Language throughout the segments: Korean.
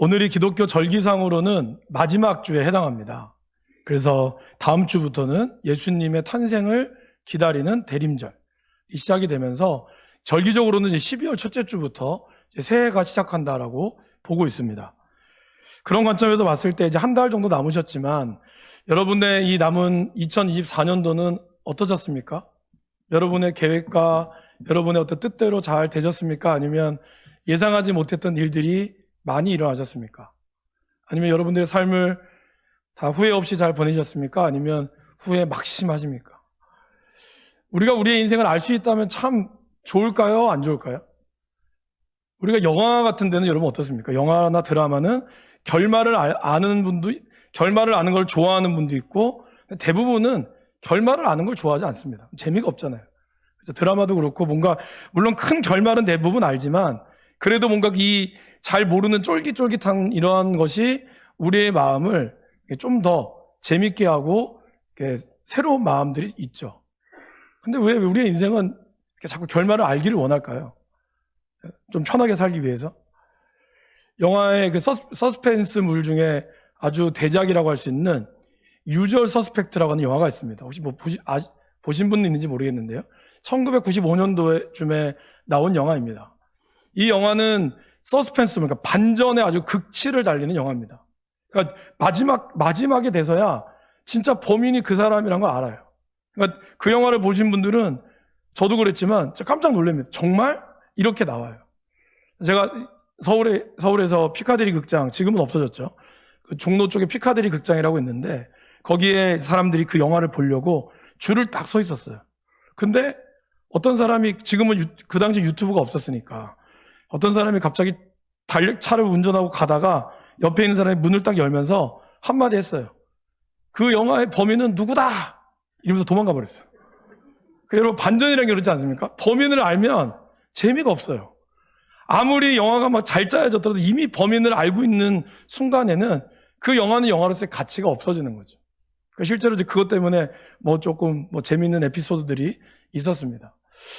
오늘이 기독교 절기상으로는 마지막 주에 해당합니다. 그래서 다음 주부터는 예수님의 탄생을 기다리는 대림절이 시작이 되면서 절기적으로는 이제 12월 첫째 주부터 이제 새해가 시작한다라고 보고 있습니다. 그런 관점에서 봤을 때 이제 한 달 정도 남으셨지만 여러분의 이 남은 2024년도는 어떠셨습니까? 여러분의 계획과 여러분의 어떤 뜻대로 잘 되셨습니까? 아니면 예상하지 못했던 일들이 많이 일어나셨습니까? 아니면 여러분들의 삶을 다 후회 없이 잘 보내셨습니까? 아니면 후회 막심하십니까? 우리가 우리의 인생을 알 수 있다면 참 좋을까요? 안 좋을까요? 우리가 영화 같은 데는 여러분 어떻습니까? 영화나 드라마는 결말을 아는 분도, 결말을 아는 걸 좋아하는 분도 있고 대부분은 결말을 아는 걸 좋아하지 않습니다. 재미가 없잖아요. 그래서 드라마도 그렇고 뭔가 물론 큰 결말은 대부분 알지만 그래도 뭔가 이 잘 모르는 쫄깃쫄깃한 이러한 것이 우리의 마음을 좀 더 재밌게 하고 새로운 마음들이 있죠. 근데 왜 우리의 인생은 자꾸 결말을 알기를 원할까요? 좀 편하게 살기 위해서. 영화의 그 서스펜스물 중에 아주 대작이라고 할 수 있는 유주얼 서스펙트라고 하는 영화가 있습니다. 혹시 뭐 보신 분 있는지 모르겠는데요. 1995년도쯤에 나온 영화입니다. 이 영화는 서스펜스, 그러니까 반전의 아주 극치를 달리는 영화입니다. 그러니까 마지막에 돼서야 진짜 범인이 그 사람이란 걸 알아요. 그러니까 그 영화를 보신 분들은 저도 그랬지만 깜짝 놀랍니다. 정말 이렇게 나와요. 제가 서울에서 피카데리 극장, 지금은 없어졌죠. 그 종로 쪽에 피카데리 극장이라고 있는데 거기에 사람들이 그 영화를 보려고 줄을 딱 서 있었어요. 근데 어떤 사람이, 지금은 그 당시 유튜브가 없었으니까 어떤 사람이 갑자기 차를 운전하고 가다가 옆에 있는 사람이 문을 딱 열면서 한마디 했어요. 그 영화의 범인은 누구다! 이러면서 도망가 버렸어요. 여러분, 반전이라는 게 그렇지 않습니까? 범인을 알면 재미가 없어요. 아무리 영화가 막 잘 짜여졌더라도 이미 범인을 알고 있는 순간에는 그 영화는 영화로서의 가치가 없어지는 거죠. 실제로 이제 그것 때문에 조금 재미있는 에피소드들이 있었습니다.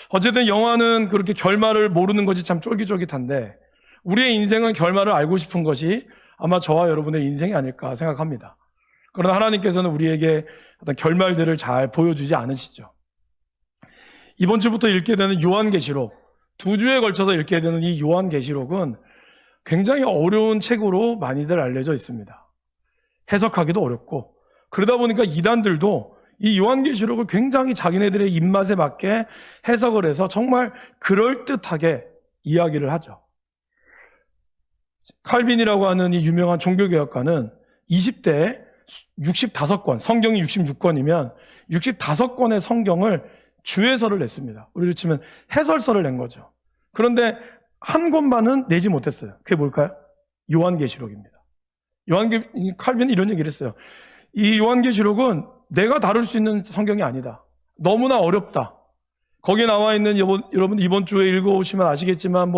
어쨌든 영화는 그렇게 결말을 모르는 것이 참 쫄깃쫄깃한데 우리의 인생은 결말을 알고 싶은 것이 아마 저와 여러분의 인생이 아닐까 생각합니다. 그러나 하나님께서는 우리에게 어떤 결말들을 잘 보여주지 않으시죠. 이번 주부터 읽게 되는 요한계시록, 2주에 걸쳐서 읽게 되는 이 요한계시록은 굉장히 어려운 책으로 많이들 알려져 있습니다. 해석하기도 어렵고 그러다 보니까 이단들도 이 요한계시록을 굉장히 자기네들의 입맛에 맞게 해석을 해서 정말 그럴듯하게 이야기를 하죠. 칼빈이라고 하는 이 유명한 종교개혁가는 20대에 65권, 성경이 66권이면 65권의 성경을 주해설을 냈습니다. 우리로 치면 해설서를 낸 거죠. 그런데 한 권만은 내지 못했어요. 그게 뭘까요? 요한계시록입니다. 칼빈이 이런 얘기를 했어요. 이 요한계시록은 내가 다룰 수 있는 성경이 아니다. 너무나 어렵다. 거기에 나와 있는 여러분 이번 주에 읽어오시면 아시겠지만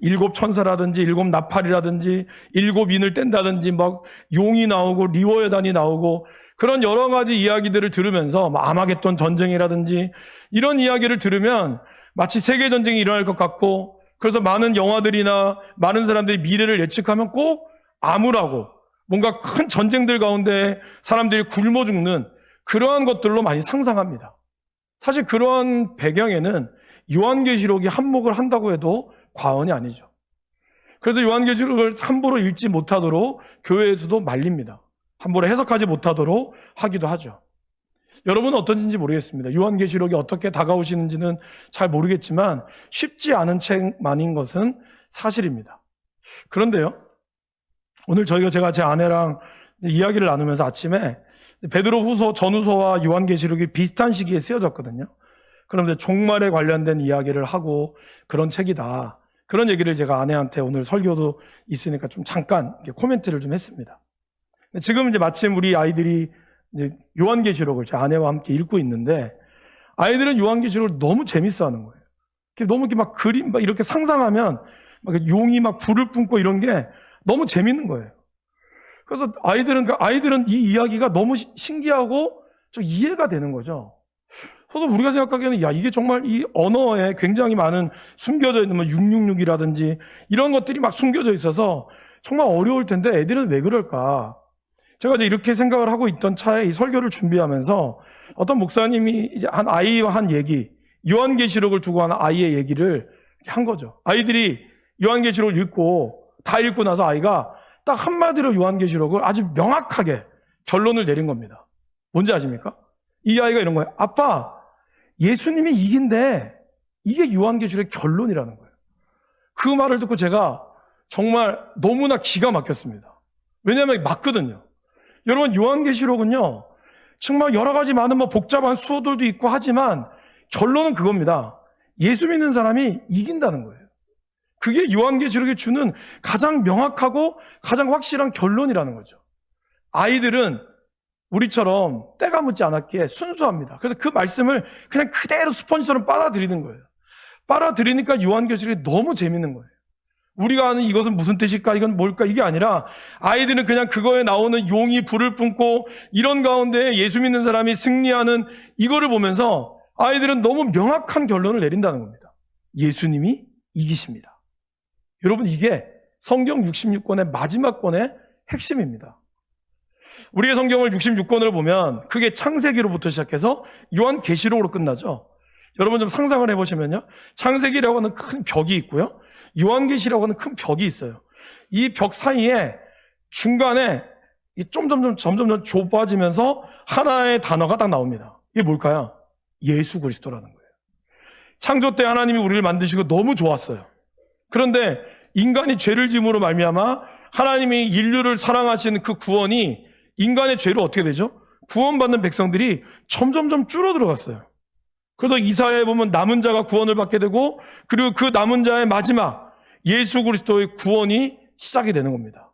일곱 천사라든지 일곱 나팔이라든지 일곱 인을 뗀다든지 용이 나오고 리워여단이 나오고 그런 여러 가지 이야기들을 들으면서 아마겟돈 전쟁이라든지 이런 이야기를 들으면 마치 세계 전쟁이 일어날 것 같고 그래서 많은 영화들이나 많은 사람들이 미래를 예측하면 꼭 암울하고 뭔가 큰 전쟁들 가운데 사람들이 굶어 죽는 그러한 것들로 많이 상상합니다. 사실 그러한 배경에는 요한계시록이 한몫을 한다고 해도 과언이 아니죠. 그래서 요한계시록을 함부로 읽지 못하도록 교회에서도 말립니다. 함부로 해석하지 못하도록 하기도 하죠. 여러분은 어떤지 모르겠습니다. 요한계시록이 어떻게 다가오시는지는 잘 모르겠지만 쉽지 않은 책만인 것은 사실입니다. 그런데요, 오늘 제가 제 아내랑 이야기를 나누면서 아침에 베드로후서, 전후서와 요한계시록이 비슷한 시기에 쓰여졌거든요. 그런데 종말에 관련된 이야기를 하고 그런 책이다. 그런 얘기를 제가 아내한테 오늘 설교도 있으니까 좀 잠깐 코멘트를 좀 했습니다. 지금 이제 마침 우리 아이들이 이제 요한계시록을 제 아내와 함께 읽고 있는데 아이들은 요한계시록을 너무 재밌어 하는 거예요. 너무 이렇게 그림 이렇게 상상하면 용이 불을 뿜고 이런 게 너무 재밌는 거예요. 그래서 아이들은 이 이야기가 너무 신기하고 좀 이해가 되는 거죠. 그래서 우리가 생각하기에는 이게 정말 이 언어에 굉장히 많은 숨겨져 있는 666이라든지 이런 것들이 숨겨져 있어서 정말 어려울 텐데 애들은 왜 그럴까? 제가 이제 이렇게 생각을 하고 있던 차에 이 설교를 준비하면서 어떤 목사님이 이제 한 아이와 한 얘기, 요한계시록을 두고 한 아이의 얘기를 한 거죠. 아이들이 요한계시록을 읽고 다 읽고 나서 아이가 딱 한마디로 요한계시록을 아주 명확하게 결론을 내린 겁니다. 뭔지 아십니까? 이 아이가 이런 거예요. 아빠, 예수님이 이긴데 이게 요한계시록의 결론이라는 거예요. 그 말을 듣고 제가 정말 너무나 기가 막혔습니다. 왜냐하면 맞거든요. 여러분, 요한계시록은요, 정말 여러 가지 많은 복잡한 수어들도 있고 하지만 결론은 그겁니다. 예수 믿는 사람이 이긴다는 거예요. 그게 요한계시록이 주는 가장 명확하고 가장 확실한 결론이라는 거죠. 아이들은 우리처럼 때가 묻지 않았기에 순수합니다. 그래서 그 말씀을 그냥 그대로 스펀지처럼 빨아들이는 거예요. 빨아들이니까 요한계시록이 너무 재밌는 거예요. 우리가 아는 이것은 무슨 뜻일까? 이건 뭘까? 이게 아니라 아이들은 그냥 그거에 나오는 용이 불을 뿜고 이런 가운데 예수 믿는 사람이 승리하는 이거를 보면서 아이들은 너무 명확한 결론을 내린다는 겁니다. 예수님이 이기십니다. 여러분, 이게 성경 66권의 마지막 권의 핵심입니다. 우리의 성경을 66권을 보면 그게 창세기로부터 시작해서 요한계시록으로 끝나죠. 여러분 좀 상상을 해보시면요. 창세기라고 하는 큰 벽이 있고요. 요한계시라고 하는 큰 벽이 있어요. 이 벽 사이에 중간에 점점 좁아지면서 하나의 단어가 딱 나옵니다. 이게 뭘까요? 예수 그리스도라는 거예요. 창조 때 하나님이 우리를 만드시고 너무 좋았어요. 그런데 인간이 죄를 지음으로 말미암아 하나님이 인류를 사랑하신 그 구원이 인간의 죄로 어떻게 되죠? 구원받는 백성들이 점점점 줄어들어갔어요. 그래서 이사야에 보면 남은 자가 구원을 받게 되고 그리고 그 남은 자의 마지막 예수 그리스도의 구원이 시작이 되는 겁니다.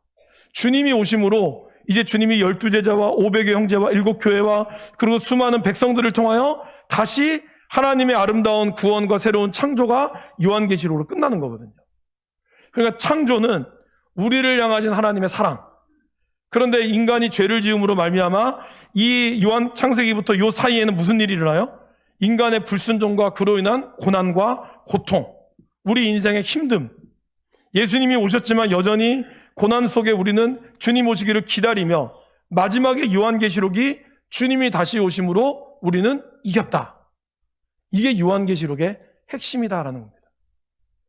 주님이 오심으로 이제 주님이 12제자와 500의 형제와 7교회와 그리고 수많은 백성들을 통하여 다시 하나님의 아름다운 구원과 새로운 창조가 요한계시록으로 끝나는 거거든요. 그러니까 창조는 우리를 향하신 하나님의 사랑. 그런데 인간이 죄를 지음으로 말미암아 이 요한 창세기부터 요 사이에는 무슨 일이 일어나요? 인간의 불순종과 그로 인한 고난과 고통, 우리 인생의 힘듦. 예수님이 오셨지만 여전히 고난 속에 우리는 주님 오시기를 기다리며 마지막에 요한계시록이 주님이 다시 오심으로 우리는 이겼다. 이게 요한계시록의 핵심이다라는 겁니다.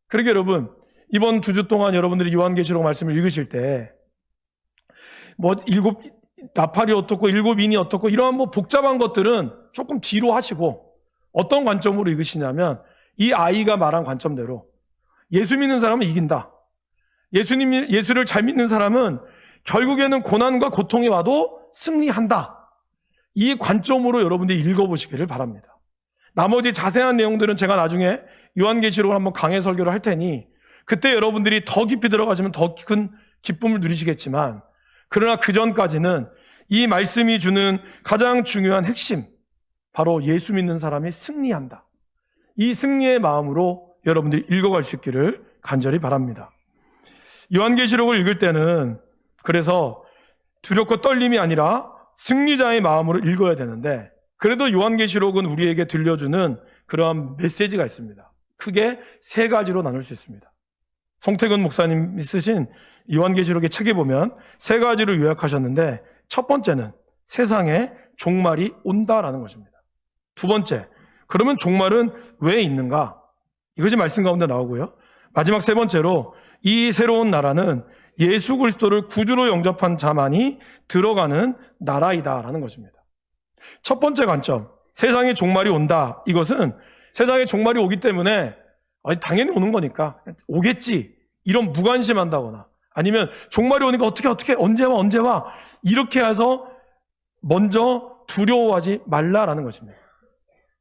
그러게 여러분, 이번 2주 동안 여러분들이 요한계시록 말씀을 읽으실 때 일곱 나팔이 어떻고 일곱 인이 어떻고 이러한 복잡한 것들은 조금 뒤로 하시고 어떤 관점으로 읽으시냐면 이 아이가 말한 관점대로 예수 믿는 사람은 이긴다. 예수를 잘 믿는 사람은 결국에는 고난과 고통이 와도 승리한다. 이 관점으로 여러분들이 읽어보시기를 바랍니다. 나머지 자세한 내용들은 제가 나중에 요한계시록을 한번 강해 설교를 할 테니 그때 여러분들이 더 깊이 들어가시면 더 큰 기쁨을 누리시겠지만 그러나 그 전까지는 이 말씀이 주는 가장 중요한 핵심, 바로 예수 믿는 사람이 승리한다. 이 승리의 마음으로 여러분들이 읽어갈 수 있기를 간절히 바랍니다. 요한계시록을 읽을 때는 그래서 두렵고 떨림이 아니라 승리자의 마음으로 읽어야 되는데 그래도 요한계시록은 우리에게 들려주는 그러한 메시지가 있습니다. 크게 3가지로 나눌 수 있습니다. 송태근 목사님이 쓰신 요한계시록의 책에 보면 3가지로 요약하셨는데 첫 번째는 세상에 종말이 온다라는 것입니다. 두 번째, 그러면 종말은 왜 있는가? 이것이 말씀 가운데 나오고요. 마지막 3번째로 이 새로운 나라는 예수 그리스도를 구주로 영접한 자만이 들어가는 나라이다라는 것입니다. 첫 번째 관점, 세상에 종말이 온다. 이것은 세상에 종말이 오기 때문에 당연히 오는 거니까 오겠지. 이런 무관심한다거나 아니면 종말이 오니까 어떻게 언제 와 이렇게 해서 먼저 두려워하지 말라라는 것입니다.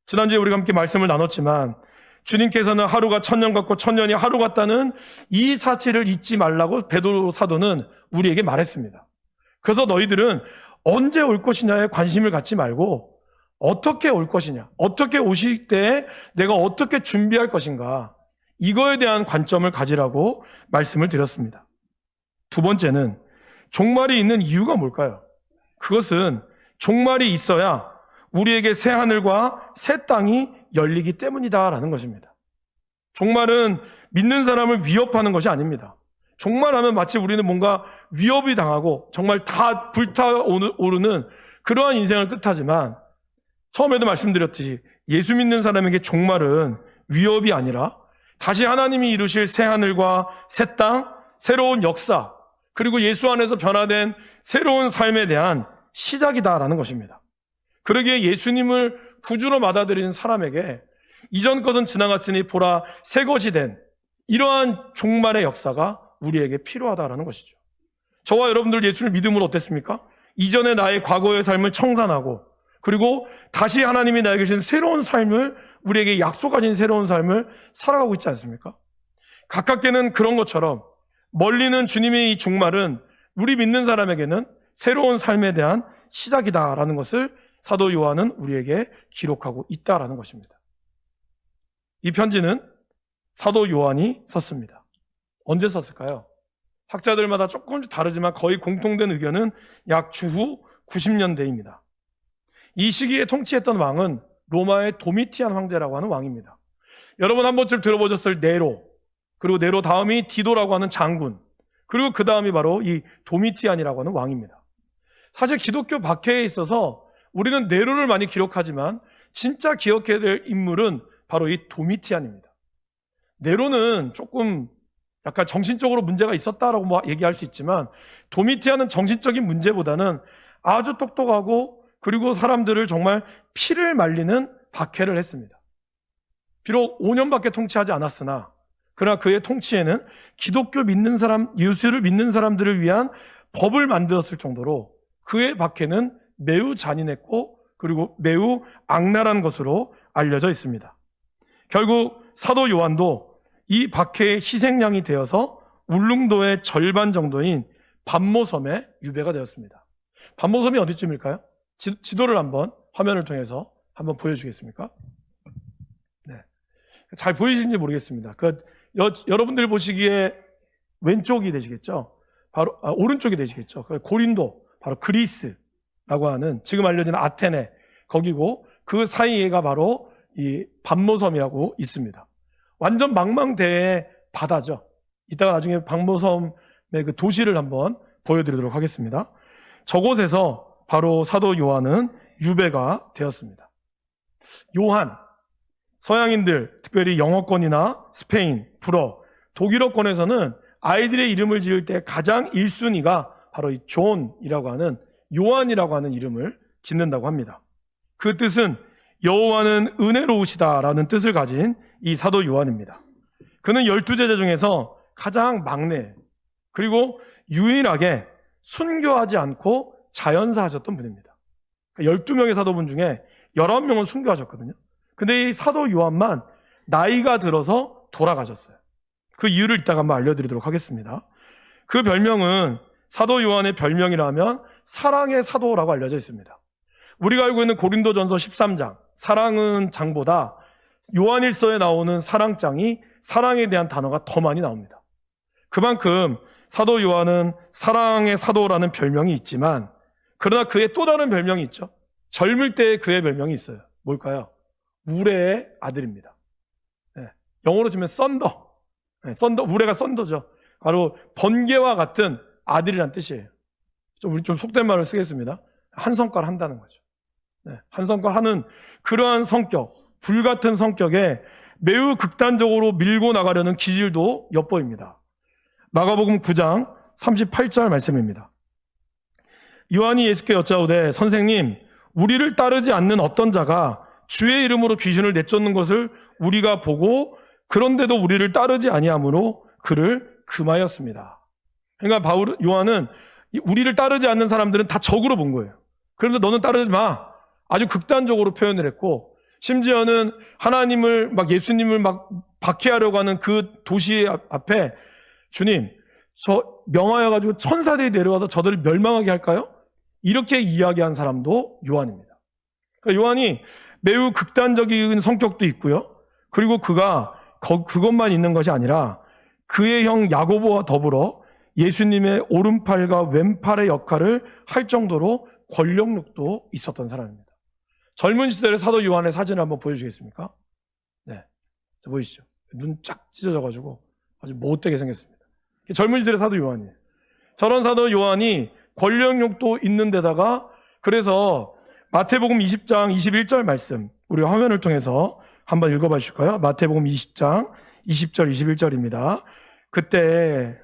지난주에 우리가 함께 말씀을 나눴지만 주님께서는 하루가 1000년 같고 1000년이 하루 같다는 이 사실을 잊지 말라고 베드로 사도는 우리에게 말했습니다. 그래서 너희들은 언제 올 것이냐에 관심을 갖지 말고 어떻게 올 것이냐, 어떻게 오실 때 내가 어떻게 준비할 것인가, 이거에 대한 관점을 가지라고 말씀을 드렸습니다. 두 번째는 종말이 있는 이유가 뭘까요? 그것은 종말이 있어야 우리에게 새 하늘과 새 땅이 열리기 때문이다라는 것입니다. 종말은 믿는 사람을 위협하는 것이 아닙니다. 종말하면 마치 우리는 뭔가 위협이 당하고 정말 다 불타오르는 그러한 인생을 뜻하지만, 처음에도 말씀드렸듯이 예수 믿는 사람에게 종말은 위협이 아니라 다시 하나님이 이루실 새 하늘과 새 땅, 새로운 역사, 그리고 예수 안에서 변화된 새로운 삶에 대한 시작이다라는 것입니다. 그러기에 예수님을 구주로 받아들이는 사람에게 이전 것은 지나갔으니 보라 새 것이 된 이러한 종말의 역사가 우리에게 필요하다라는 것이죠. 저와 여러분들 예수를 믿음으로 어땠습니까? 이전에 나의 과거의 삶을 청산하고, 그리고 다시 하나님이 나에게 주신 새로운 삶을, 우리에게 약속하신 새로운 삶을 살아가고 있지 않습니까? 가깝게는 그런 것처럼 멀리는 주님의 이 종말은 우리 믿는 사람에게는 새로운 삶에 대한 시작이다라는 것을 사도 요한은 우리에게 기록하고 있다라는 것입니다. 이 편지는 사도 요한이 썼습니다. 언제 썼을까요? 학자들마다 조금씩 다르지만 거의 공통된 의견은 약 주후 90년대입니다. 이 시기에 통치했던 왕은 로마의 도미티안 황제라고 하는 왕입니다. 여러분 한 번쯤 들어보셨을 네로, 그리고 네로 다음이 디도라고 하는 장군, 그리고 그 다음이 바로 이 도미티안이라고 하는 왕입니다. 사실 기독교 박해에 있어서 우리는 네로를 많이 기록하지만 진짜 기억해야 될 인물은 바로 이 도미티안입니다. 네로는 조금 약간 정신적으로 문제가 있었다라고 얘기할 수 있지만, 도미티안은 정신적인 문제보다는 아주 똑똑하고, 그리고 사람들을 정말 피를 말리는 박해를 했습니다. 비록 5년밖에 통치하지 않았으나, 그러나 그의 통치에는 기독교 믿는 사람, 예수를 믿는 사람들을 위한 법을 만들었을 정도로 그의 박해는 매우 잔인했고, 그리고 매우 악랄한 것으로 알려져 있습니다. 결국 사도 요한도 이 박해의 희생양이 되어서 울릉도의 절반 정도인 반모섬에 유배가 되었습니다. 반모섬이 어디쯤일까요? 지도를 한번 화면을 통해서 한번 보여주겠습니까? 네, 잘 보이시는지 모르겠습니다. 여러분들이 보시기에 왼쪽이 되시겠죠? 바로 오른쪽이 되시겠죠? 고린도, 바로 그리스라고 하는 지금 알려진 아테네 거기고, 그 사이에가 바로 이 반모섬이라고 있습니다. 완전 망망대해 바다죠. 이따가 나중에 반모섬의 그 도시를 한번 보여드리도록 하겠습니다. 저곳에서 바로 사도 요한은 유배가 되었습니다. 요한, 서양인들, 특별히 영어권이나 스페인, 불어, 독일어권에서는 아이들의 이름을 지을 때 가장 1순위가 바로 이 존이라고 하는, 요한이라고 하는 이름을 짓는다고 합니다. 그 뜻은 여호와는 은혜로우시다라는 뜻을 가진 이 사도 요한입니다. 그는 12제자 중에서 가장 막내, 그리고 유일하게 순교하지 않고 자연사하셨던 분입니다. 12명의 사도분 중에 11명은 순교하셨거든요. 근데 이 사도 요한만 나이가 들어서 돌아가셨어요. 그 이유를 이따가 한번 알려드리도록 하겠습니다. 그 별명은, 사도 요한의 별명이라면 사랑의 사도라고 알려져 있습니다. 우리가 알고 있는 고린도전서 13장, 사랑은 장보다 요한일서에 나오는 사랑장이, 사랑에 대한 단어가 더 많이 나옵니다. 그만큼 사도 요한은 사랑의 사도라는 별명이 있지만, 그러나 그의 또 다른 별명이 있죠. 젊을 때의 그의 별명이 있어요. 뭘까요? 우레의 아들입니다. 네, 영어로 치면 썬더. 네, 우레가 썬더죠. 바로 번개와 같은 아들이란 뜻이에요. 우리 좀 속된 말을 쓰겠습니다. 한 성깔 한다는 거죠. 네, 한 성깔 하는 그러한 성격, 불같은 성격에 매우 극단적으로 밀고 나가려는 기질도 엿보입니다. 마가복음 9장 38절 말씀입니다. 요한이 예수께 여짜오되 선생님, 우리를 따르지 않는 어떤 자가 주의 이름으로 귀신을 내쫓는 것을 우리가 보고 그런데도 우리를 따르지 아니하므로 그를 금하였습니다. 그러니까 요한은 우리를 따르지 않는 사람들은 다 적으로 본 거예요. 그런데 너는 따르지 마, 아주 극단적으로 표현을 했고, 심지어는 하나님을 예수님을 박해하려고 하는 그 도시 앞에 주님, 저 명하여가지고 천사들이 내려와서 저들을 멸망하게 할까요? 이렇게 이야기한 사람도 요한입니다. 그러니까 요한이 매우 극단적인 성격도 있고요. 그리고 그가 그것만 있는 것이 아니라 그의 형 야고보와 더불어 예수님의 오른팔과 왼팔의 역할을 할 정도로 권력력도 있었던 사람입니다. 젊은 시절의 사도 요한의 사진을 한번 보여주시겠습니까? 네, 보이시죠? 눈 쫙 찢어져가지고 아주 못되게 생겼습니다. 젊은 시절의 사도 요한이에요. 저런 사도 요한이 권력욕도 있는 데다가 그래서 마태복음 20장 21절 말씀 우리 화면을 통해서 한번 읽어봐 주실까요? 마태복음 20장 20절 21절입니다. 그때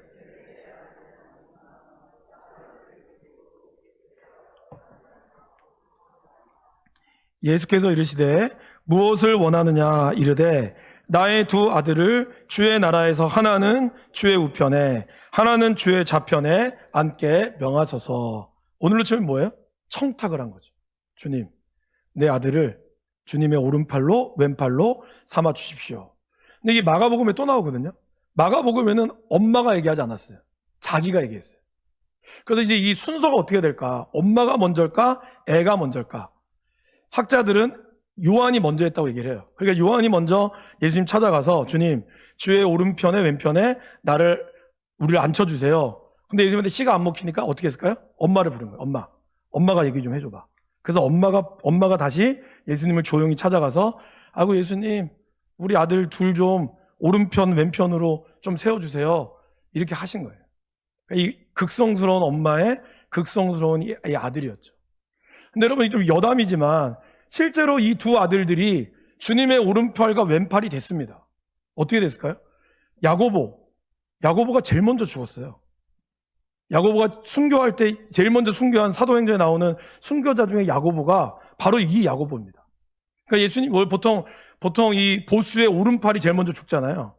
예수께서 이르시되 무엇을 원하느냐 이르되 나의 두 아들을 주의 나라에서 하나는 주의 우편에 하나는 주의 좌편에 앉게 명하소서. 오늘로 치면 뭐예요? 청탁을 한 거죠. 주님, 내 아들을 주님의 오른팔로 왼팔로 삼아 주십시오. 근데 이게 마가복음에 또 나오거든요. 마가복음에는 엄마가 얘기하지 않았어요. 자기가 얘기했어요. 그래서 이제 이 순서가 어떻게 될까? 엄마가 먼저일까? 애가 먼저일까? 학자들은 요한이 먼저 했다고 얘기를 해요. 그러니까 요한이 먼저 예수님 찾아가서 주님, 주의 오른편에 왼편에 우리를 앉혀주세요. 근데 예수님한테 씨가 안 먹히니까 어떻게 했을까요? 엄마를 부른 거예요. 엄마가 얘기 좀 해줘봐. 그래서 엄마가 다시 예수님을 조용히 찾아가서 아이고 예수님, 우리 아들 둘 좀 오른편 왼편으로 좀 세워주세요. 이렇게 하신 거예요. 이 극성스러운 엄마의 극성스러운 이 아들이었죠. 근데 여러분 좀 여담이지만 실제로 이 두 아들들이 주님의 오른팔과 왼팔이 됐습니다. 어떻게 됐을까요? 야고보가 제일 먼저 죽었어요. 야고보가 순교할 때 제일 먼저 순교한 사도행전에 나오는 순교자 중에 야고보가 바로 이 야고보입니다. 그러니까 예수님 보통 이 보스의 오른팔이 제일 먼저 죽잖아요.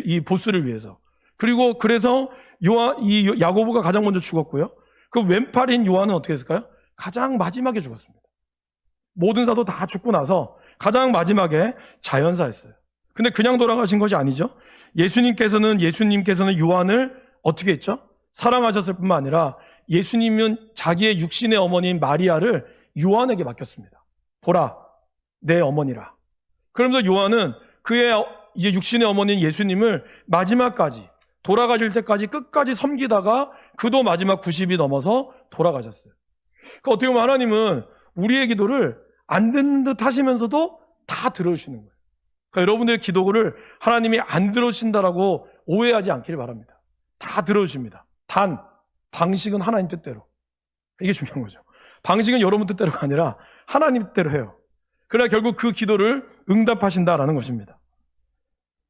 이 보스를 위해서. 그리고 그래서 이 야고보가 가장 먼저 죽었고요. 그 왼팔인 요한은 어떻게 했을까요? 가장 마지막에 죽었습니다. 모든 사도 다 죽고 나서 가장 마지막에 자연사했어요. 근데 그냥 돌아가신 것이 아니죠. 예수님께서는 요한을 어떻게 했죠? 사랑하셨을 뿐만 아니라 예수님은 자기의 육신의 어머니인 마리아를 요한에게 맡겼습니다. 보라, 내 어머니라. 그러면서 요한은 그의 이제 육신의 어머니인 예수님을 마지막까지 돌아가실 때까지 끝까지 섬기다가 그도 마지막 90이 넘어서 돌아가셨어요. 그러니까 어떻게 보면 하나님은 우리의 기도를 안 듣는 듯 하시면서도 다 들어주시는 거예요. 그러니까 여러분들의 기도를 하나님이 안 들어주신다라고 오해하지 않기를 바랍니다. 다 들어주십니다. 단 방식은 하나님 뜻대로. 이게 중요한 거죠. 방식은 여러분 뜻대로가 아니라 하나님 뜻대로 해요. 그러나 결국 그 기도를 응답하신다라는 것입니다.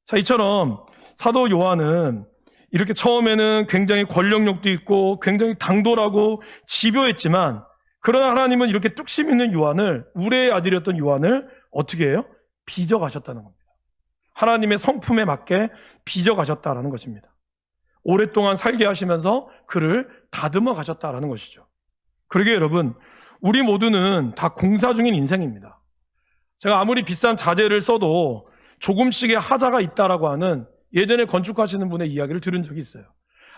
자, 이처럼 사도 요한은 이렇게 처음에는 굉장히 권력욕도 있고 굉장히 당돌하고 집요했지만 그러나 하나님은 이렇게 뚝심 있는 요한을, 우레의 아들이었던 요한을 어떻게 해요? 빚어가셨다는 겁니다. 하나님의 성품에 맞게 빚어가셨다라는 것입니다. 오랫동안 살게 하시면서 그를 다듬어 가셨다라는 것이죠. 그러게 여러분, 우리 모두는 다 공사 중인 인생입니다. 제가 아무리 비싼 자재를 써도 조금씩의 하자가 있다라고 하는 예전에 건축하시는 분의 이야기를 들은 적이 있어요.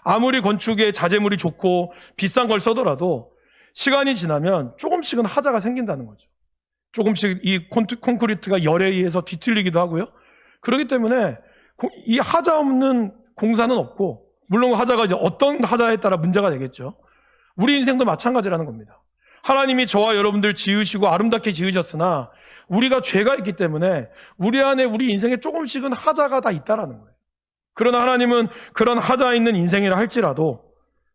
아무리 건축의 자재물이 좋고 비싼 걸 써더라도 시간이 지나면 조금씩은 하자가 생긴다는 거죠. 조금씩 이 콘크리트가 열에 의해서 뒤틀리기도 하고요. 그렇기 때문에 이 하자 없는 공사는 없고, 물론 하자가 이제 어떤 하자에 따라 문제가 되겠죠. 우리 인생도 마찬가지라는 겁니다. 하나님이 저와 여러분들 지으시고 아름답게 지으셨으나 우리가 죄가 있기 때문에 우리 안에 우리 인생에 조금씩은 하자가 다 있다라는 거예요. 그러나 하나님은 그런 하자 있는 인생이라 할지라도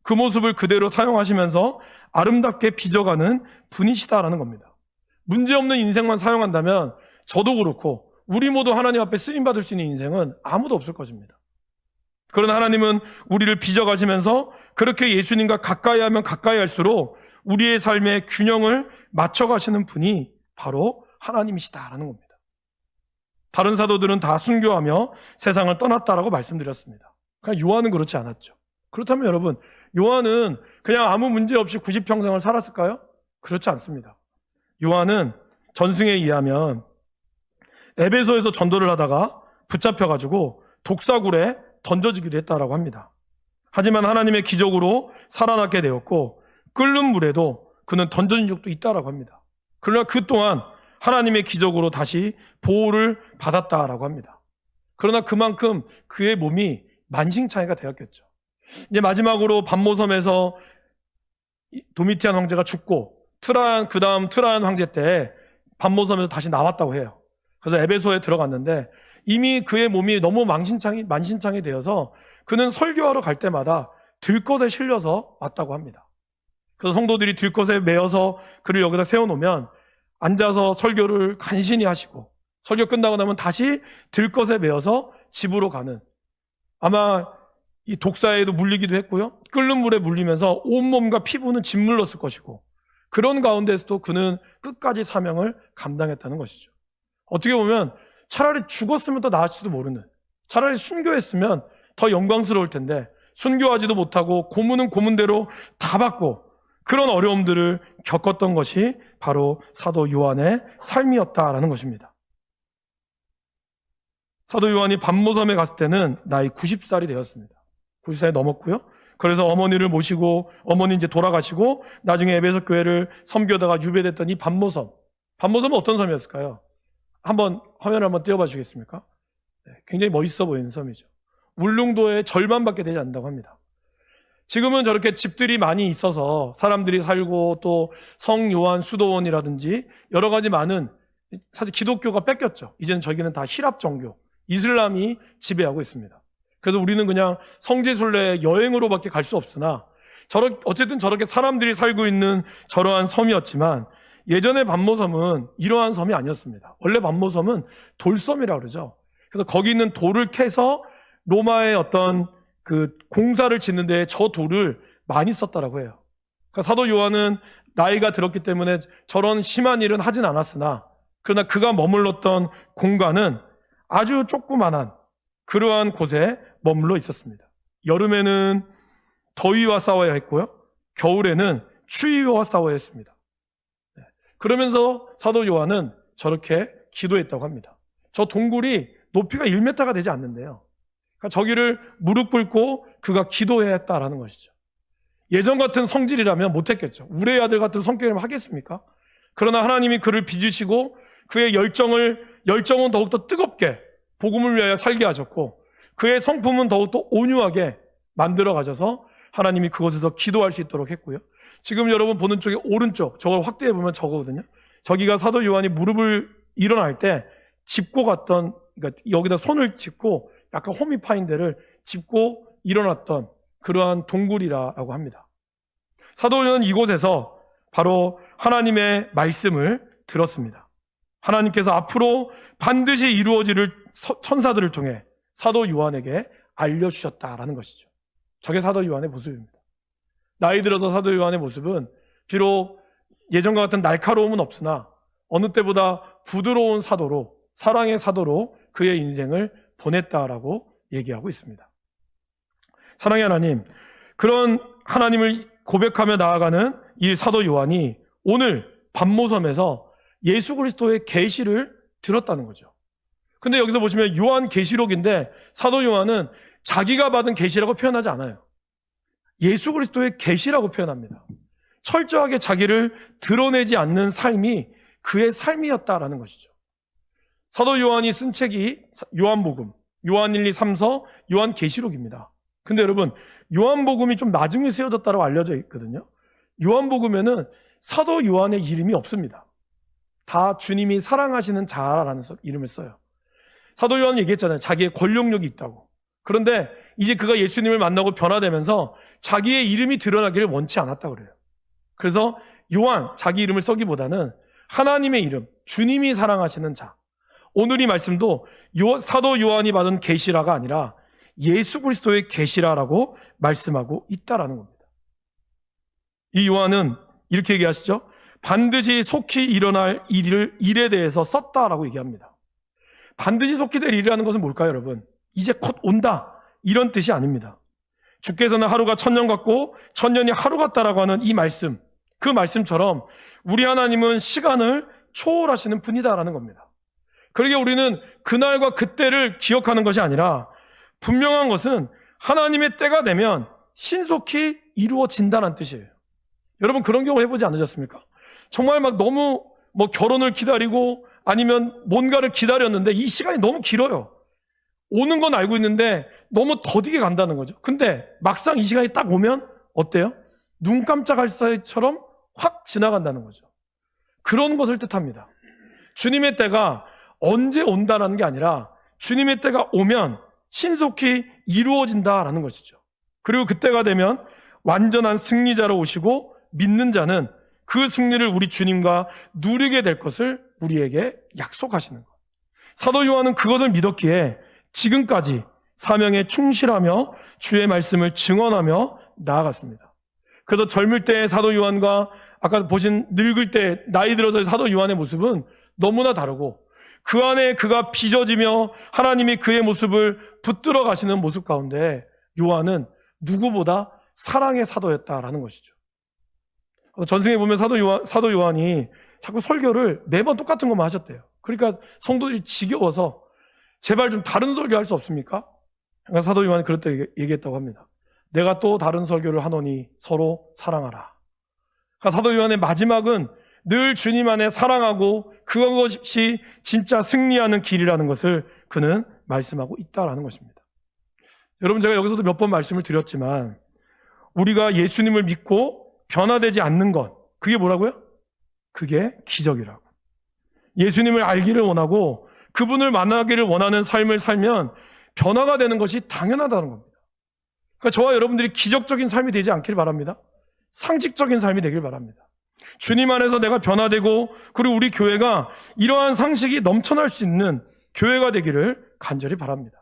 그 모습을 그대로 사용하시면서 아름답게 빚어가는 분이시다라는 겁니다. 문제없는 인생만 사용한다면 저도 그렇고 우리 모두 하나님 앞에 쓰임받을 수 있는 인생은 아무도 없을 것입니다. 그러나 하나님은 우리를 빚어가시면서 그렇게 예수님과 가까이 하면 가까이 할수록 우리의 삶의 균형을 맞춰가시는 분이 바로 하나님이시다라는 겁니다. 다른 사도들은 다 순교하며 세상을 떠났다라고 말씀드렸습니다. 그러나 요한은 그렇지 않았죠. 그렇다면 여러분, 요한은 그냥 아무 문제 없이 90평생을 살았을까요? 그렇지 않습니다. 요한은 전승에 의하면 에베소에서 전도를 하다가 붙잡혀가지고 독사굴에 던져지기도 했다라고 합니다. 하지만 하나님의 기적으로 살아나게 되었고 끓는 물에도 그는 던져진 적도 있다라고 합니다. 그러나 그 또한 하나님의 기적으로 다시 보호를 받았다라고 합니다. 그러나 그만큼 그의 몸이 만신창이가 되었겠죠. 이제 마지막으로 반모섬에서 도미티안 황제가 죽고 그 다음 트라얀 황제 때 반모섬에서 다시 나왔다고 해요. 그래서 에베소에 들어갔는데 이미 그의 몸이 너무 만신창이 되어서 그는 설교하러 갈 때마다 들것에 실려서 왔다고 합니다. 그래서 성도들이 들것에 매어서 그를 여기다 세워놓으면 앉아서 설교를 간신히 하시고 설교 끝나고 나면 다시 들것에 매어서 집으로 가는, 아마 이 독사에도 물리기도 했고요, 끓는 물에 물리면서 온몸과 피부는 짓물렀을 것이고, 그런 가운데서도 그는 끝까지 사명을 감당했다는 것이죠. 어떻게 보면 차라리 죽었으면 더 나을지도 모르는, 차라리 순교했으면 더 영광스러울 텐데 순교하지도 못하고 고문은 고문대로 다 받고 그런 어려움들을 겪었던 것이 바로 사도 요한의 삶이었다라는 것입니다. 사도 요한이 반모섬에 갔을 때는 나이 90살이 되었습니다. 90살이 넘었고요. 그래서 어머니를 모시고, 어머니 이제 돌아가시고 나중에 에베소 교회를 섬겨다가 유배됐던 이 반모섬. 반모섬은 어떤 섬이었을까요? 한번 화면을 한번 띄워봐 주시겠습니까? 네, 굉장히 멋있어 보이는 섬이죠. 울릉도의 절반밖에 되지 않는다고 합니다. 지금은 저렇게 집들이 많이 있어서 사람들이 살고, 또 성요한 수도원이라든지 여러 가지 많은, 사실 기독교가 뺏겼죠. 이제는 저기는 다 히랍 종교, 이슬람이 지배하고 있습니다. 그래서 우리는 그냥 성지순례 여행으로밖에 갈 수 없으나, 어쨌든 저렇게 사람들이 살고 있는 저러한 섬이었지만, 예전의 반모섬은 이러한 섬이 아니었습니다. 원래 반모섬은 돌섬이라고 그러죠. 그래서 거기 있는 돌을 캐서 로마의 어떤 그 공사를 짓는데 저 돌을 많이 썼다라고 해요. 그러니까 사도 요한은 나이가 들었기 때문에 저런 심한 일은 하진 않았으나, 그러나 그가 머물렀던 공간은 아주 조그만한 그러한 곳에 머물러 있었습니다. 여름에는 더위와 싸워야 했고요, 겨울에는 추위와 싸워야 했습니다. 그러면서 사도 요한은 저렇게 기도했다고 합니다. 저 동굴이 높이가 1m가 되지 않는데요, 그러니까 저기를 무릎 꿇고 그가 기도해야 했다라는 것이죠. 예전 같은 성질이라면 못했겠죠. 우레의 아들 같은 성격이라면 하겠습니까? 그러나 하나님이 그를 빚으시고 그의 열정은 더욱더 뜨겁게 복음을 위하여 살게 하셨고, 그의 성품은 더욱더 온유하게 만들어 가셔서 하나님이 그곳에서 기도할 수 있도록 했고요. 지금 여러분 보는 쪽에 오른쪽, 저걸 확대해 보면 저거거든요. 저기가 사도 요한이 무릎을 일어날 때 짚고 갔던, 그러니까 여기다 손을 짚고 약간 홈이 파인 데를 짚고 일어났던 그러한 동굴이라고 합니다. 사도 요한은 이곳에서 바로 하나님의 말씀을 들었습니다. 하나님께서 앞으로 반드시 이루어질 천사들을 통해 사도 요한에게 알려주셨다라는 것이죠. 저게 사도 요한의 모습입니다. 나이 들어서 사도 요한의 모습은 비록 예전과 같은 날카로움은 없으나 어느 때보다 부드러운 사도로, 사랑의 사도로 그의 인생을 보냈다라고 얘기하고 있습니다. 사랑의 하나님, 그런 하나님을 고백하며 나아가는 이 사도 요한이 오늘 반모섬에서 예수 그리스도의 계시를 들었다는 거죠. 근데 여기서 보시면 요한 계시록인데 사도 요한은 자기가 받은 계시라고 표현하지 않아요. 예수 그리스도의 계시라고 표현합니다. 철저하게 자기를 드러내지 않는 삶이 그의 삶이었다라는 것이죠. 사도 요한이 쓴 책이 요한복음, 요한 1, 2, 3서, 요한계시록입니다. 근데 여러분, 요한복음이 좀 나중에 쓰여졌다고 알려져 있거든요. 요한복음에는 사도 요한의 이름이 없습니다. 다 주님이 사랑하시는 자라는 이름을 써요. 사도 요한은 얘기했잖아요. 자기의 권력력이 있다고. 그런데 이제 그가 예수님을 만나고 변화되면서 자기의 이름이 드러나기를 원치 않았다고 그래요. 그래서 요한, 자기 이름을 써기보다는 하나님의 이름, 주님이 사랑하시는 자. 오늘 이 말씀도 사도 요한이 받은 계시라가 아니라 예수 그리스도의 계시라라고 말씀하고 있다라는 겁니다. 이 요한은 이렇게 얘기하시죠. 반드시 속히 일어날 일에 대해서 썼다라고 얘기합니다. 반드시 속히 될 일이라는 것은 뭘까요, 여러분? 이제 곧 온다, 이런 뜻이 아닙니다. 주께서는 하루가 천년 같고 천년이 하루 같다라고 하는 이 말씀, 그 말씀처럼 우리 하나님은 시간을 초월하시는 분이다라는 겁니다. 그러게 우리는 그날과 그때를 기억하는 것이 아니라 분명한 것은 하나님의 때가 되면 신속히 이루어진다는 뜻이에요. 여러분 그런 경우 해보지 않으셨습니까? 정말 막 너무 결혼을 기다리고 아니면 뭔가를 기다렸는데 이 시간이 너무 길어요. 오는 건 알고 있는데 너무 더디게 간다는 거죠. 근데 막상 이 시간이 딱 오면 어때요? 눈 깜짝할 사이처럼 확 지나간다는 거죠. 그런 것을 뜻합니다. 주님의 때가 언제 온다는 게 아니라 주님의 때가 오면 신속히 이루어진다라는 것이죠. 그리고 그때가 되면 완전한 승리자로 오시고 믿는 자는 그 승리를 우리 주님과 누리게 될 것을 우리에게 약속하시는 것. 사도 요한은 그것을 믿었기에 지금까지 사명에 충실하며 주의 말씀을 증언하며 나아갔습니다. 그래서 젊을 때의 사도 요한과 아까 보신 늙을 때 나이 들어서의 사도 요한의 모습은 너무나 다르고 그 안에 그가 빚어지며 하나님이 그의 모습을 붙들어 가시는 모습 가운데 요한은 누구보다 사랑의 사도였다라는 것이죠. 전승에 보면 사도 요한이 자꾸 설교를 매번 똑같은 것만 하셨대요. 그러니까 성도들이 지겨워서 제발 좀 다른 설교 할 수 없습니까? 그러니까 사도 요한이 그럴 때 얘기했다고 합니다. 내가 또 다른 설교를 하노니 서로 사랑하라. 그러니까 사도 요한의 마지막은 늘 주님 안에 사랑하고 그것이 진짜 승리하는 길이라는 것을 그는 말씀하고 있다라는 것입니다. 여러분, 제가 여기서도 몇 번 말씀을 드렸지만 우리가 예수님을 믿고 변화되지 않는 것, 그게 뭐라고요? 그게 기적이라고. 예수님을 알기를 원하고 그분을 만나기를 원하는 삶을 살면 변화가 되는 것이 당연하다는 겁니다. 그러니까 저와 여러분들이 기적적인 삶이 되지 않길 바랍니다. 상식적인 삶이 되길 바랍니다. 주님 안에서 내가 변화되고 그리고 우리 교회가 이러한 상식이 넘쳐날 수 있는 교회가 되기를 간절히 바랍니다.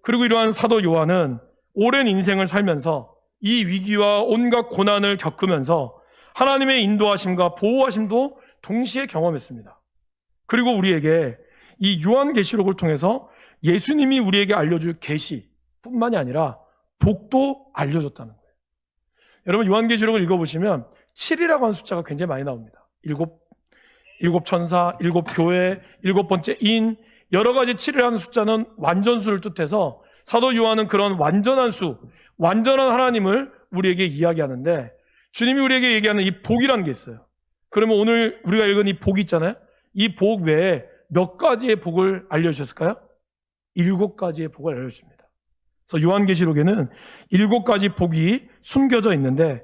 그리고 이러한 사도 요한은 오랜 인생을 살면서 이 위기와 온갖 고난을 겪으면서 하나님의 인도하심과 보호하심도 동시에 경험했습니다. 그리고 우리에게 이 요한계시록을 통해서 예수님이 우리에게 알려줄 계시뿐만이 아니라 복도 알려줬다는 거예요. 여러분, 요한계시록을 읽어보시면 7이라고 하는 숫자가 굉장히 많이 나옵니다. 일곱 천사, 일곱 교회, 일곱 번째 인, 여러 가지 7이라는 숫자는 완전수를 뜻해서 사도 요한은 그런 완전한 수, 완전한 하나님을 우리에게 이야기하는데 주님이 우리에게 얘기하는 이 복이라는 게 있어요. 그러면 오늘 우리가 읽은 이 복이 있잖아요. 이 복 외에 몇 가지의 복을 알려주셨을까요? 7가지의 복을 알려주십니다. 그래서 요한계시록에는 7가지 복이 숨겨져 있는데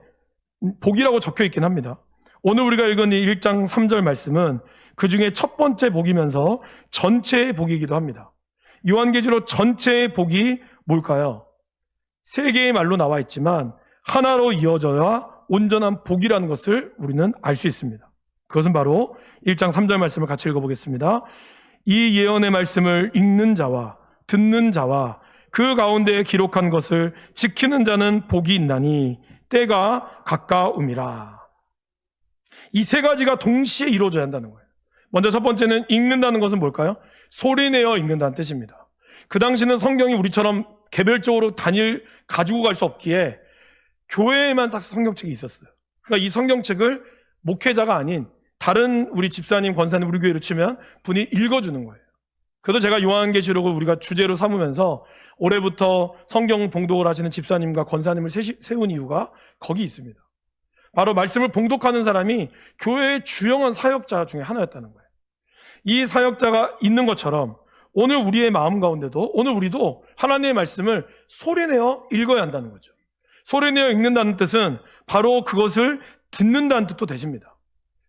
복이라고 적혀 있긴 합니다. 오늘 우리가 읽은 이 1장 3절 말씀은 그 중에 첫 번째 복이면서 전체의 복이기도 합니다. 요한계시록 전체의 복이 뭘까요? 3개의 말로 나와 있지만 하나로 이어져야 온전한 복이라는 것을 우리는 알 수 있습니다. 그것은 바로 1장 3절 말씀을 같이 읽어보겠습니다. 이 예언의 말씀을 읽는 자와 듣는 자와 그 가운데 기록한 것을 지키는 자는 복이 있나니 때가 가까움이라. 이 3가지가 동시에 이루어져야 한다는 거예요. 먼저 첫 번째는 읽는다는 것은 뭘까요? 소리내어 읽는다는 뜻입니다. 그 당시는 성경이 우리처럼 개별적으로 단일 가지고 갈 수 없기에 교회에만 딱 성경책이 있었어요. 그러니까 이 성경책을 목회자가 아닌 다른 우리 집사님, 권사님, 우리 교회로 치면 분이 읽어주는 거예요. 그래서 제가 요한계시록을 우리가 주제로 삼으면서 올해부터 성경 봉독을 하시는 집사님과 권사님을 세운 이유가 거기 있습니다. 바로 말씀을 봉독하는 사람이 교회의 주영한 사역자 중에 하나였다는 거예요. 이 사역자가 있는 것처럼 오늘 우리의 마음 가운데도 오늘 우리도 하나님의 말씀을 소리내어 읽어야 한다는 거죠. 소리내어 읽는다는 뜻은 바로 그것을 듣는다는 뜻도 되십니다.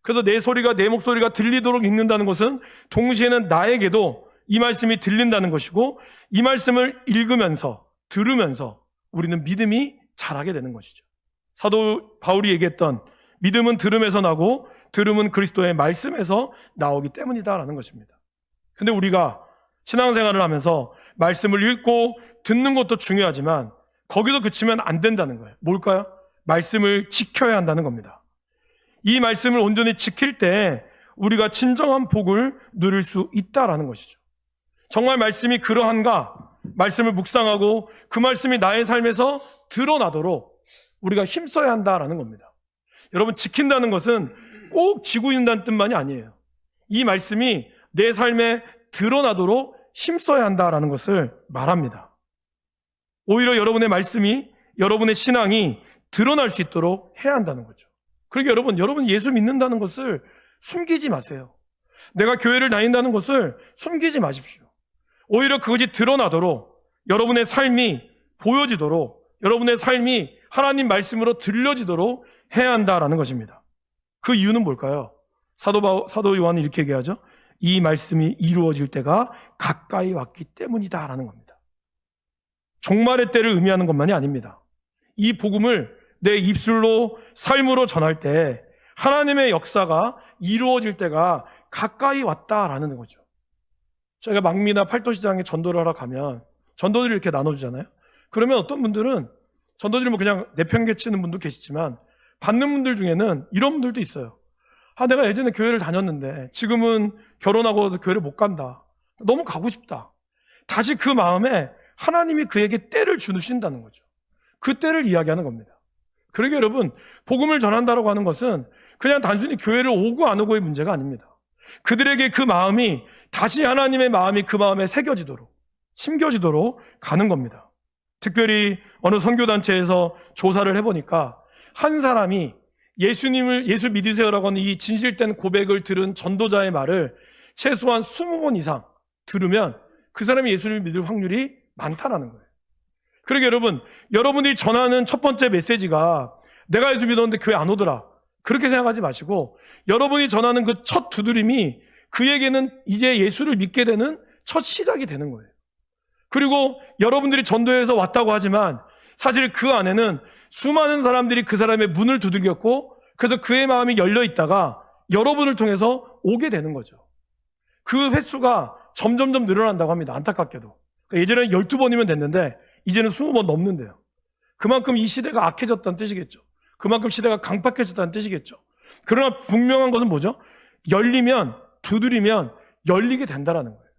그래서 내 목소리가 들리도록 읽는다는 것은 동시에는 나에게도 이 말씀이 들린다는 것이고 이 말씀을 읽으면서 들으면서 우리는 믿음이 자라게 되는 것이죠. 사도 바울이 얘기했던 믿음은 들음에서 나고 들음은 그리스도의 말씀에서 나오기 때문이다라는 것입니다. 근데 우리가 신앙생활을 하면서 말씀을 읽고 듣는 것도 중요하지만 거기서 그치면 안 된다는 거예요. 뭘까요? 말씀을 지켜야 한다는 겁니다. 이 말씀을 온전히 지킬 때 우리가 진정한 복을 누릴 수 있다라는 것이죠. 정말 말씀이 그러한가? 말씀을 묵상하고 그 말씀이 나의 삶에서 드러나도록 우리가 힘써야 한다라는 겁니다. 여러분, 지킨다는 것은 꼭 지고 있는다는 뜻만이 아니에요. 이 말씀이 내 삶에 드러나도록 힘써야 한다라는 것을 말합니다. 오히려 여러분의 말씀이, 여러분의 신앙이 드러날 수 있도록 해야 한다는 거죠. 그러니까 여러분 예수 믿는다는 것을 숨기지 마세요. 내가 교회를 다닌다는 것을 숨기지 마십시오. 오히려 그것이 드러나도록 여러분의 삶이 보여지도록 여러분의 삶이 하나님 말씀으로 들려지도록 해야 한다라는 것입니다. 그 이유는 뭘까요? 사도 요한은 이렇게 얘기하죠. 이 말씀이 이루어질 때가 가까이 왔기 때문이다라는 겁니다. 종말의 때를 의미하는 것만이 아닙니다. 이 복음을 내 입술로 삶으로 전할 때 하나님의 역사가 이루어질 때가 가까이 왔다라는 거죠. 저희가 망미나 팔도시장에 전도를 하러 가면 전도지를 이렇게 나눠주잖아요. 그러면 어떤 분들은 전도지를 뭐 그냥 내팽개치는 분도 계시지만 받는 분들 중에는 이런 분들도 있어요. 내가 예전에 교회를 다녔는데 지금은 결혼하고 교회를 못 간다. 너무 가고 싶다. 다시 그 마음에 하나님이 그에게 때를 주신다는 거죠. 그 때를 이야기하는 겁니다. 그러게 여러분, 복음을 전한다라고 하는 것은 그냥 단순히 교회를 오고 안 오고의 문제가 아닙니다. 그들에게 그 마음이 다시 하나님의 마음이 그 마음에 새겨지도록, 심겨지도록 가는 겁니다. 특별히 어느 선교단체에서 조사를 해보니까 한 사람이 예수 믿으세요라고 하는 이 진실된 고백을 들은 전도자의 말을 최소한 20번 이상 들으면 그 사람이 예수를 믿을 확률이 많다라는 거예요. 그러게 여러분, 여러분이 전하는 첫 번째 메시지가 내가 예수 믿었는데 교회 안 오더라, 그렇게 생각하지 마시고 여러분이 전하는 그 첫 두드림이 그에게는 이제 예수를 믿게 되는 첫 시작이 되는 거예요. 그리고 여러분들이 전도해서 왔다고 하지만 사실 그 안에는 수많은 사람들이 그 사람의 문을 두들겼고 그래서 그의 마음이 열려 있다가 여러분을 통해서 오게 되는 거죠. 그 횟수가 점점점 늘어난다고 합니다. 안타깝게도. 예전에는 12번이면 됐는데 이제는 20번 넘는데요. 그만큼 이 시대가 악해졌다는 뜻이겠죠. 그만큼 시대가 강팍해졌다는 뜻이겠죠. 그러나 분명한 것은 뭐죠? 열리면, 두드리면 열리게 된다라는 거예요.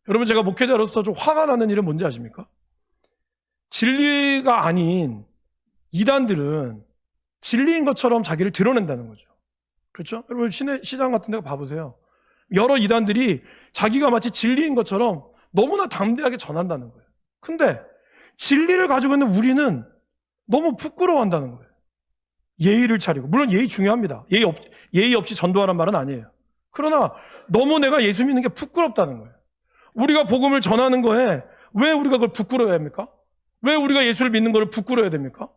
여러분, 제가 목회자로서 좀 화가 나는 일은 뭔지 아십니까? 진리가 아닌 이단들은 진리인 것처럼 자기를 드러낸다는 거죠. 그렇죠? 여러분, 시장 같은 데 봐보세요. 여러 이단들이 자기가 마치 진리인 것처럼 너무나 담대하게 전한다는 거예요. 근데 진리를 가지고 있는 우리는 너무 부끄러워한다는 거예요. 예의를 차리고, 물론 예의 중요합니다. 예의 없이 전도하란 말은 아니에요. 그러나 너무 내가 예수 믿는 게 부끄럽다는 거예요. 우리가 복음을 전하는 거에 왜 우리가 그걸 부끄러워야 합니까? 왜 우리가 예수를 믿는 걸 부끄러워야 됩니까?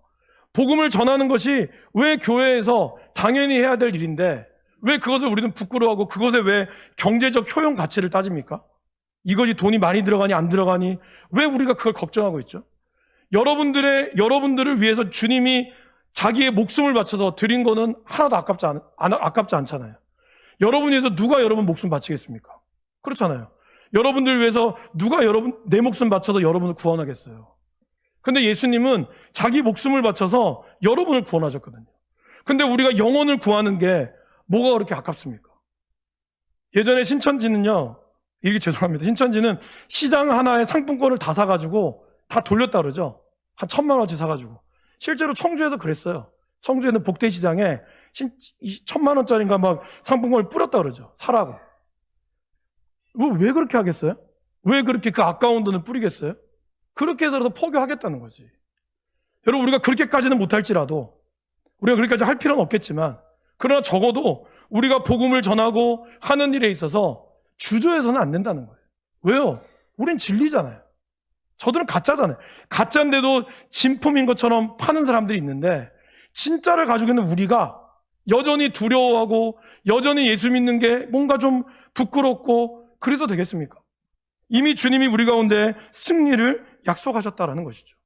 복음을 전하는 것이 왜 교회에서 당연히 해야 될 일인데 왜 그것을 우리는 부끄러워하고 그것에 왜 경제적 효용 가치를 따집니까? 이것이 돈이 많이 들어가니 안 들어가니 왜 우리가 그걸 걱정하고 있죠? 여러분들을 위해서 주님이 자기의 목숨을 바쳐서 드린 거는 하나도 아깝지 않잖아요. 여러분 위해서 누가 여러분 목숨 바치겠습니까? 그렇잖아요. 여러분들 위해서 누가 내 목숨 바쳐서 여러분을 구원하겠어요? 근데 예수님은 자기 목숨을 바쳐서 여러분을 구원하셨거든요. 근데 우리가 영혼을 구하는 게 뭐가 그렇게 아깝습니까? 예전에 신천지는요, 이게 죄송합니다. 신천지는 시장 하나에 상품권을 다 사가지고 다 돌렸다 그러죠. 한 1,000만 원치 사가지고. 실제로 청주에도 그랬어요. 청주에는 복대시장에 1,000만 원짜리인가 막 상품권을 뿌렸다 그러죠. 사라고. 왜 그렇게 하겠어요? 왜 그렇게 그 아까운 돈을 뿌리겠어요? 그렇게 해서라도 포교하겠다는 거지. 여러분, 우리가 그렇게까지는 못할지라도, 우리가 그렇게까지 할 필요는 없겠지만, 그러나 적어도 우리가 복음을 전하고 하는 일에 있어서 주저해서는 안 된다는 거예요. 왜요? 우린 진리잖아요. 저들은 가짜잖아요. 가짜인데도 진품인 것처럼 파는 사람들이 있는데 진짜를 가지고 있는 우리가 여전히 두려워하고 여전히 예수 믿는 게 뭔가 좀 부끄럽고 그래서 되겠습니까? 이미 주님이 우리 가운데 승리를 약속하셨다라는 것이죠.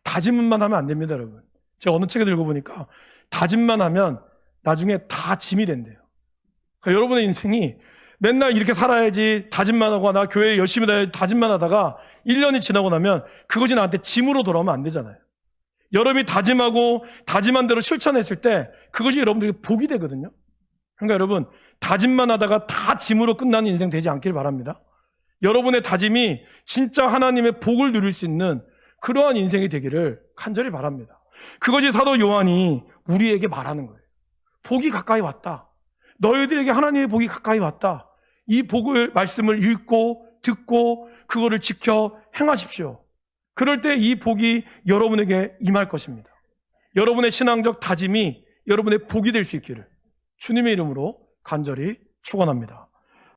다짐만 하면 안 됩니다, 여러분. 제가 어느 책에 읽어보니까 다짐만 하면 나중에 다 짐이 된대요. 그러니까 여러분의 인생이 맨날 이렇게 살아야지 다짐만 하고 나 교회 열심히 다녀야지 다짐만 하다가 1년이 지나고 나면 그것이 나한테 짐으로 돌아오면 안 되잖아요. 여러분이 다짐하고 다짐한 대로 실천했을 때 그것이 여러분들에게 복이 되거든요. 그러니까 여러분, 다짐만 하다가 다 짐으로 끝나는 인생 되지 않길 바랍니다. 여러분의 다짐이 진짜 하나님의 복을 누릴 수 있는 그러한 인생이 되기를 간절히 바랍니다. 그것이 사도 요한이 우리에게 말하는 거예요. 복이 가까이 왔다. 너희들에게 하나님의 복이 가까이 왔다. 이 복을 말씀을 읽고 듣고 그거를 지켜 행하십시오. 그럴 때 이 복이 여러분에게 임할 것입니다. 여러분의 신앙적 다짐이 여러분의 복이 될 수 있기를 주님의 이름으로 간절히 축원합니다.